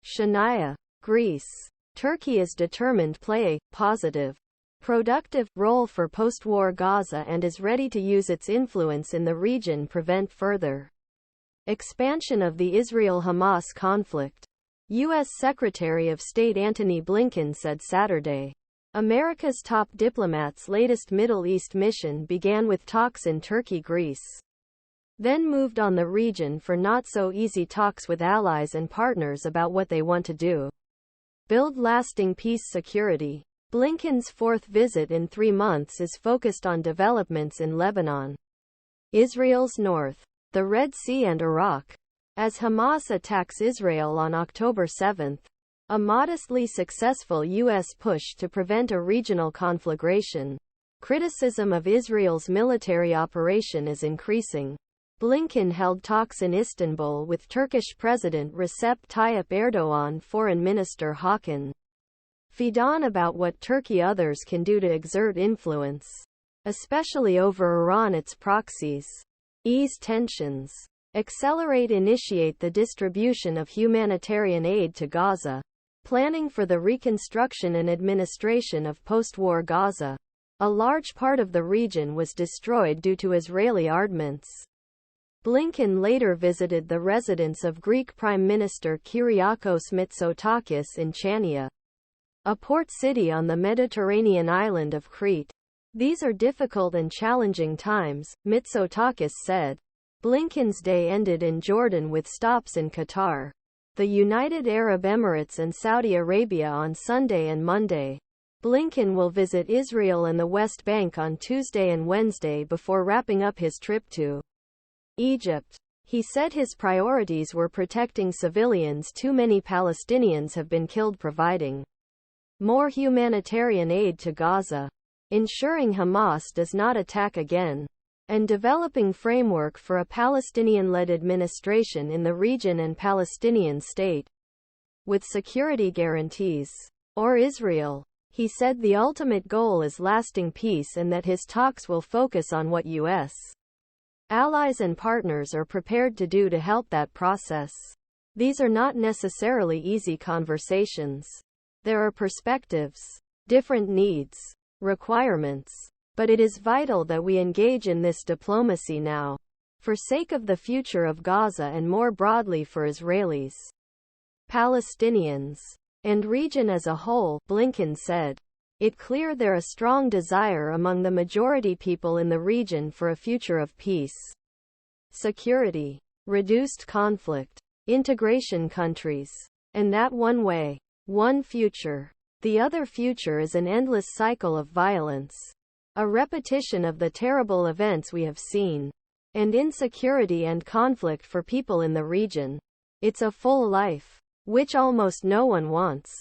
SHANIA. Greece. Turkey is determined to play a positive, productive role for post-war Gaza and is ready to use its influence in the region to prevent further expansion of the Israel-Hamas conflict. U.S. Secretary of State Antony Blinken said Saturday. America's top diplomat's latest Middle East mission began with talks in Turkey, Greece, then moved on the region for not-so-easy talks with allies and partners about what they want to do. Build lasting peace security. Blinken's fourth visit in 3 months is focused on developments in Lebanon, Israel's north, the Red Sea and Iraq, as Hamas attacks Israel on October 7, a modestly successful U.S. push to prevent a regional conflagration. Criticism of Israel's military operation is increasing. Blinken held talks in Istanbul with Turkish President Recep Tayyip Erdoğan, Foreign Minister Hakan Fidan about what Turkey others can do to exert influence, especially over Iran, its proxies, ease tensions, initiate the distribution of humanitarian aid to Gaza, planning for the reconstruction and administration of post-war Gaza. A large part of the region was destroyed due to Israeli ardments. Blinken later visited the residence of Greek Prime Minister Kyriakos Mitsotakis in Chania, a port city on the Mediterranean island of Crete. These are difficult and challenging times, Mitsotakis said. Blinken's day ended in Jordan with stops in Qatar, the United Arab Emirates and Saudi Arabia on Sunday and Monday. Blinken will visit Israel and the West Bank on Tuesday and Wednesday before wrapping up his trip to Egypt. He said his priorities were protecting civilians. Too many Palestinians have been killed, providing more humanitarian aid to Gaza, ensuring Hamas does not attack again, and developing framework for a Palestinian-led administration in the region and Palestinian state, with security guarantees. Or Israel. He said the ultimate goal is lasting peace and that his talks will focus on what U.S. allies and partners are prepared to do to help that process. These are not necessarily easy conversations. There are perspectives, different needs, requirements. But it is vital that we engage in this diplomacy now, for sake of the future of Gaza and more broadly for Israelis, Palestinians, and region as a whole, Blinken said. It's clear there's a strong desire among the majority people in the region for a future of peace, security, reduced conflict, integration countries, and that one way, one future. The other future is an endless cycle of violence, a repetition of the terrible events we have seen, and insecurity and conflict for people in the region. It's a full life, which almost no one wants.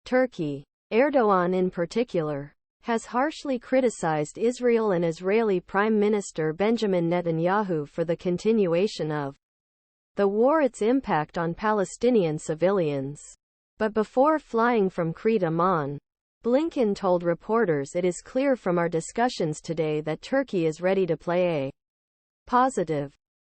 Turkey, Erdogan in particular, has harshly criticized Israel and Israeli Prime Minister Benjamin Netanyahu for the continuation of the war, its impact on Palestinian civilians. But before flying from Crete Amman, Blinken told reporters, it is clear from our discussions today that Turkey is ready to play a positive,